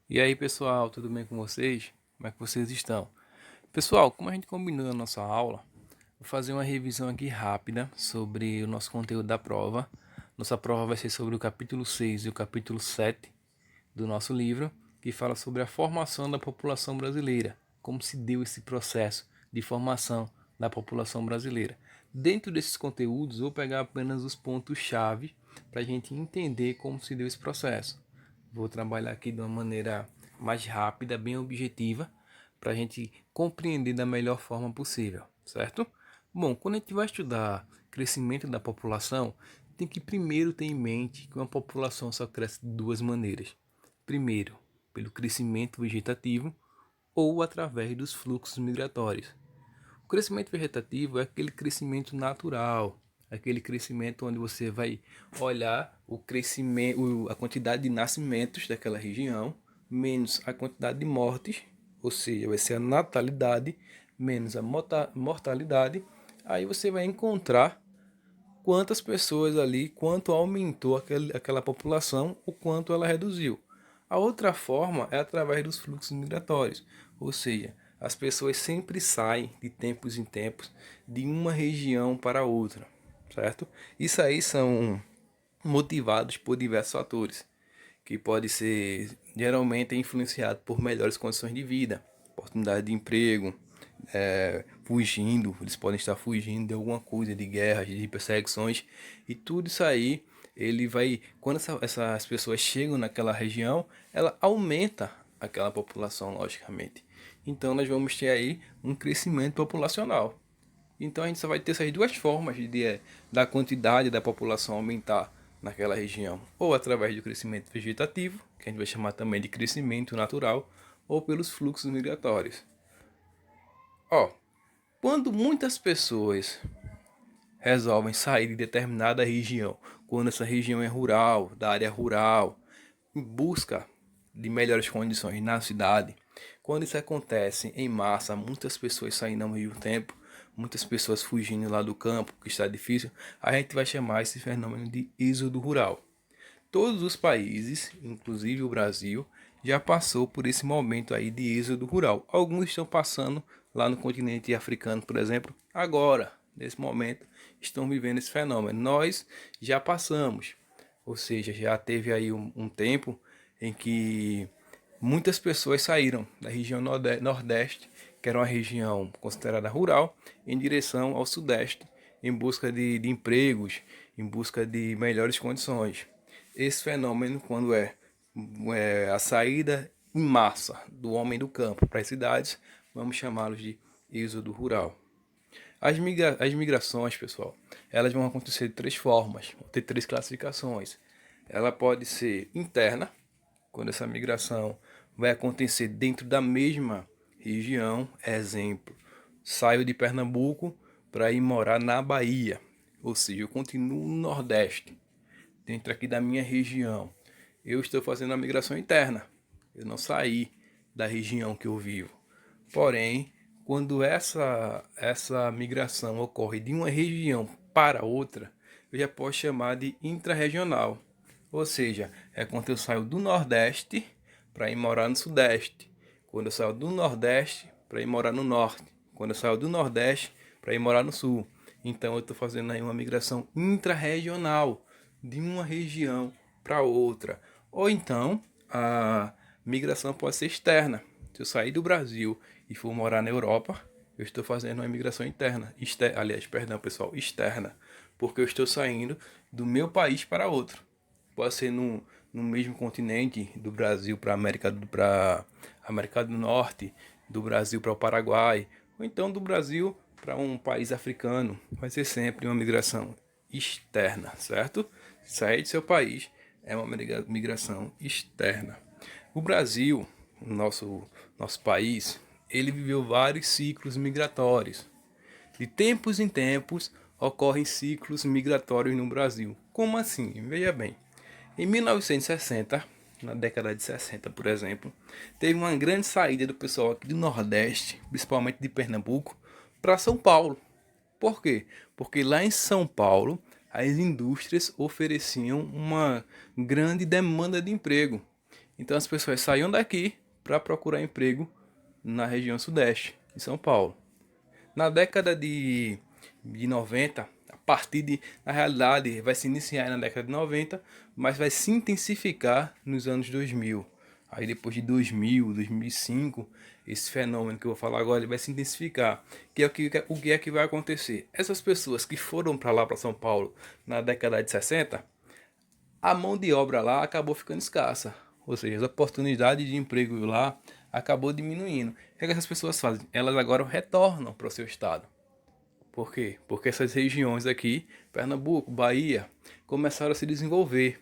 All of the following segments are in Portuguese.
E aí, pessoal, tudo bem com vocês? Como é que vocês estão? Pessoal, como a gente combinou na nossa aula, vou fazer uma revisão aqui rápida sobre o nosso conteúdo da prova. Nossa prova vai ser sobre o capítulo 6 e o capítulo 7 do nosso livro, que fala sobre a formação da população brasileira, como se deu esse processo de formação da população brasileira. Dentro desses conteúdos, vou pegar apenas os pontos-chave para a gente entender como se deu esse processo. Vou trabalhar aqui de uma maneira mais rápida, bem objetiva, para a gente compreender da melhor forma possível, certo? Bom, quando a gente vai estudar crescimento da população, tem que primeiro ter em mente que uma população só cresce de duas maneiras. Primeiro, pelo crescimento vegetativo ou através dos fluxos migratórios. O crescimento vegetativo é aquele crescimento natural, aquele crescimento onde você vai olhar o crescimento, a quantidade de nascimentos daquela região, menos a quantidade de mortes, ou seja, vai ser a natalidade menos a mortalidade. Aí você vai encontrar quantas pessoas ali, quanto aumentou aquela população, o quanto ela reduziu. A outra forma é através dos fluxos migratórios, ou seja, as pessoas sempre saem de tempos em tempos de uma região para outra, certo? Isso aí são motivados por diversos fatores, que pode ser geralmente influenciado por melhores condições de vida, oportunidade de emprego, fugindo, eles podem estar fugindo de alguma coisa, de guerras, de perseguições, e tudo isso aí, ele vai, quando essas pessoas chegam naquela região, ela aumenta aquela população, logicamente. Então nós vamos ter aí um crescimento populacional. Então a gente só vai ter essas duas formas da quantidade da população aumentar naquela região, ou através do crescimento vegetativo, que a gente vai chamar também de crescimento natural, ou pelos fluxos migratórios. Ó, quando muitas pessoas resolvem sair de determinada região, quando essa região é rural, da área rural, em busca de melhores condições na cidade, quando isso acontece em massa, muitas pessoas saindo ao mesmo tempo, muitas pessoas fugindo lá do campo, que está difícil, a gente vai chamar esse fenômeno de êxodo rural. Todos os países, inclusive o Brasil, já passou por esse momento aí de êxodo rural. Alguns estão passando lá no continente africano, por exemplo, agora, nesse momento, estão vivendo esse fenômeno. Nós já passamos, ou seja, já teve aí um tempo em que muitas pessoas saíram da região nordeste, que era uma região considerada rural, em direção ao sudeste, em busca de empregos, em busca de melhores condições. Esse fenômeno, quando é a saída em massa do homem do campo para as cidades, vamos chamá-los de êxodo rural. As migrações, pessoal, elas vão acontecer de três formas, vão ter três classificações. Ela pode ser interna, quando essa migração vai acontecer dentro da mesma região. Exemplo, saio de Pernambuco para ir morar na Bahia, ou seja, eu continuo no Nordeste, dentro aqui da minha região. Eu estou fazendo a migração interna, eu não saí da região que eu vivo. Porém, quando essa migração ocorre de uma região para outra, eu já posso chamar de intrarregional. Ou seja, é quando eu saio do Nordeste para ir morar no Sudeste. Quando eu saio do Nordeste para ir morar no Norte. Quando eu saio do Nordeste para ir morar no Sul. Então eu estou fazendo aí uma migração intrarregional de uma região para outra. Ou então a migração pode ser externa. Se eu sair do Brasil e for morar na Europa, eu estou fazendo uma imigração interna. Aliás, perdão, pessoal, externa. Porque eu estou saindo do meu país para outro. Pode ser no mesmo continente, do Brasil para América do Norte, do Brasil para o Paraguai, ou então do Brasil para um país africano. Vai ser sempre uma migração externa, certo? Sair de seu país é uma migração externa. O Brasil, nosso país, ele viveu vários ciclos migratórios. De tempos em tempos ocorrem ciclos migratórios no Brasil. Como assim? Veja bem. Em 1960, na década de 60, por exemplo, teve uma grande saída do pessoal aqui do Nordeste, principalmente de Pernambuco, para São Paulo. Por quê? Porque lá em São Paulo as indústrias ofereciam uma grande demanda de emprego. Então as pessoas saíam daqui para procurar emprego na região sudeste, em São Paulo. Na década de 90, a partir de, na realidade, vai se iniciar na década de 90, mas vai se intensificar nos anos 2000. Aí depois de 2000, 2005, esse fenômeno que eu vou falar agora ele vai se intensificar. Que é o que é que vai acontecer? Essas pessoas que foram para lá, para São Paulo, na década de 60, a mão de obra lá acabou ficando escassa. Ou seja, as oportunidades de emprego lá acabou diminuindo. O que é que essas pessoas fazem? Elas agora retornam para o seu estado. Por quê? Porque essas regiões aqui, Pernambuco, Bahia, começaram a se desenvolver.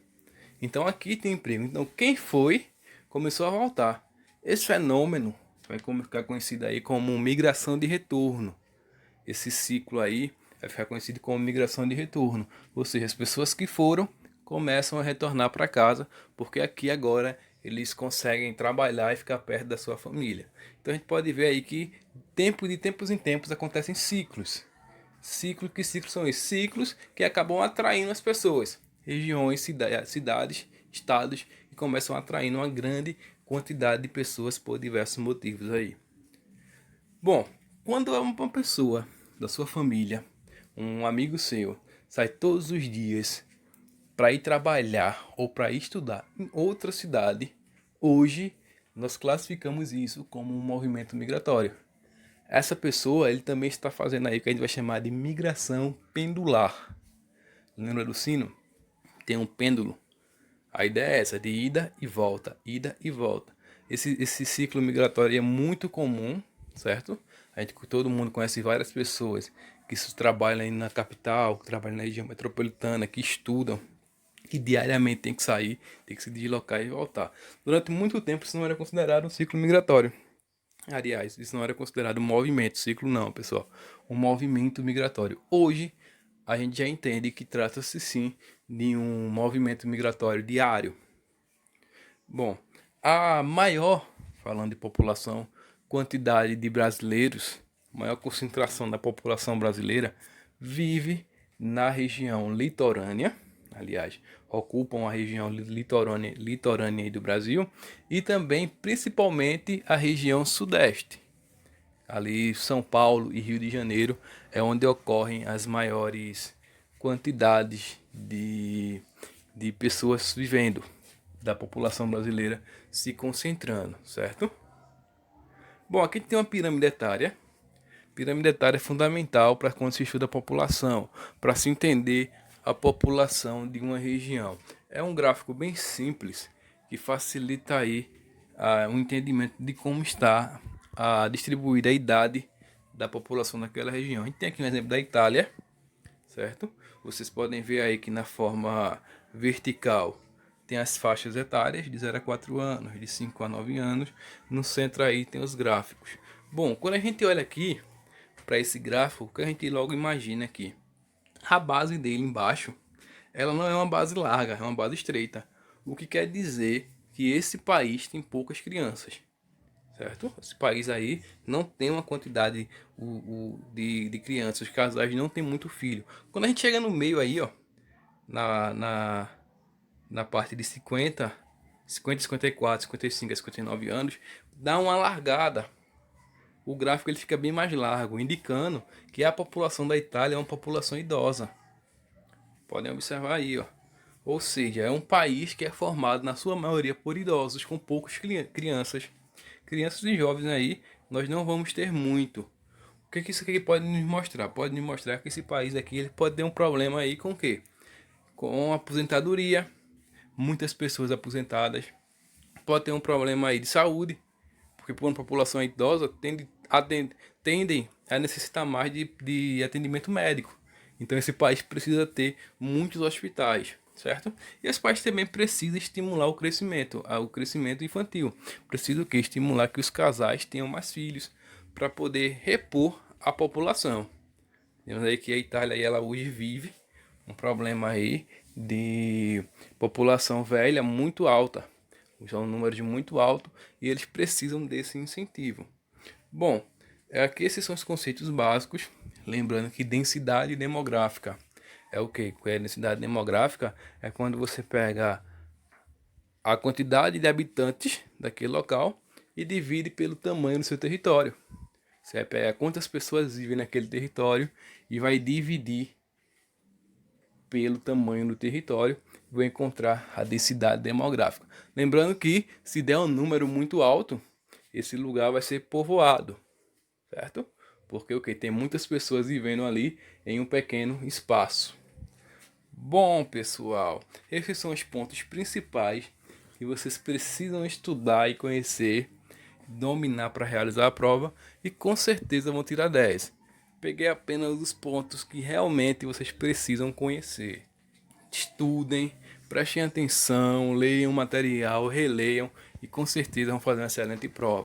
Então aqui tem emprego. Então quem foi, começou a voltar. Esse fenômeno vai ficar conhecido aí como migração de retorno. Esse ciclo aí vai ficar conhecido como migração de retorno. Ou seja, as pessoas que foram começam a retornar para casa, porque aqui agora eles conseguem trabalhar e ficar perto da sua família. Então a gente pode ver aí que de tempos em tempos acontecem ciclos. Que ciclos são esses? Ciclos que acabam atraindo as pessoas. Regiões, cidades, estados, e começam atraindo uma grande quantidade de pessoas por diversos motivos aí. Bom, quando uma pessoa da sua família, um amigo seu, sai todos os dias para ir trabalhar ou para ir estudar em outra cidade, hoje nós classificamos isso como um movimento migratório. Essa pessoa, ele também está fazendo aí o que a gente vai chamar de migração pendular. Lembra do sino? Tem um pêndulo. A ideia é essa, de ida e volta, ida e volta. Esse ciclo migratório é muito comum, certo? Todo mundo conhece várias pessoas que trabalham aí na capital, que trabalham na região metropolitana, que estudam, que diariamente tem que sair, tem que se deslocar e voltar. Durante muito tempo isso não era considerado um ciclo migratório. Aliás, isso não era considerado um movimento, ciclo não, pessoal. Um movimento migratório. Hoje, a gente já entende que trata-se sim de um movimento migratório diário. Bom, a maior, falando de população, quantidade de brasileiros, maior concentração da população brasileira vive na região litorânea, aliás, ocupam a região litorânea do Brasil e também principalmente a região sudeste. Ali São Paulo e Rio de Janeiro é onde ocorrem as maiores quantidades de pessoas vivendo, da população brasileira se concentrando, certo? Bom, aqui tem uma pirâmide etária. Pirâmide etária é fundamental para quando se estuda a população, para se entender a população de uma região. É um gráfico bem simples que facilita aí um entendimento de como está distribuída a idade da população naquela região. A gente tem aqui um exemplo da Itália, certo? Vocês podem ver aí que na forma vertical tem as faixas etárias de 0 a 4 anos, de 5 a 9 anos. No centro aí tem os gráficos. Bom, quando a gente olha aqui para esse gráfico, o que a gente logo imagina aqui? A base dele embaixo, ela não é uma base larga, é uma base estreita. O que quer dizer que esse país tem poucas crianças, certo? Esse país aí não tem uma quantidade de crianças, os casais não tem muito filho. Quando a gente chega no meio aí, ó, na, na, na parte de 54, 55 a 59 anos, dá uma largada. O gráfico ele fica bem mais largo, indicando que a população da Itália é uma população idosa. Podem observar aí, ó. Ou seja, é um país que é formado na sua maioria por idosos, com poucas crianças. Crianças e jovens aí, nós não vamos ter muito. O que isso aqui pode nos mostrar? Pode nos mostrar que esse país aqui ele pode ter um problema aí com o quê? Com a aposentadoria, muitas pessoas aposentadas. Pode ter um problema aí de saúde, porque por uma população idosa tendem a necessitar mais de atendimento médico. Então esse país precisa ter muitos hospitais, certo? E esse país também precisa estimular o crescimento infantil. Precisa o quê? Estimular que os casais tenham mais filhos para poder repor a população. Vemos aí que a Itália ela hoje vive um problema aí de população velha muito alta. É um número de muito alto e eles precisam desse incentivo. Bom, aqui esses são os conceitos básicos. Lembrando que densidade demográfica é o que? É densidade demográfica é quando você pega a quantidade de habitantes daquele local e divide pelo tamanho do seu território. Você vai pegar quantas pessoas vivem naquele território e vai dividir pelo tamanho do território e vai encontrar a densidade demográfica. Lembrando que se der um número muito alto, esse lugar vai ser povoado, certo? Porque o que? Tem muitas pessoas vivendo ali em um pequeno espaço. Bom, pessoal, esses são os pontos principais que vocês precisam estudar e conhecer, dominar para realizar a prova e com certeza vão tirar 10. Peguei apenas os pontos que realmente vocês precisam conhecer. Estudem, prestem atenção, leiam o material, releiam e com certeza vão fazer uma excelente prova.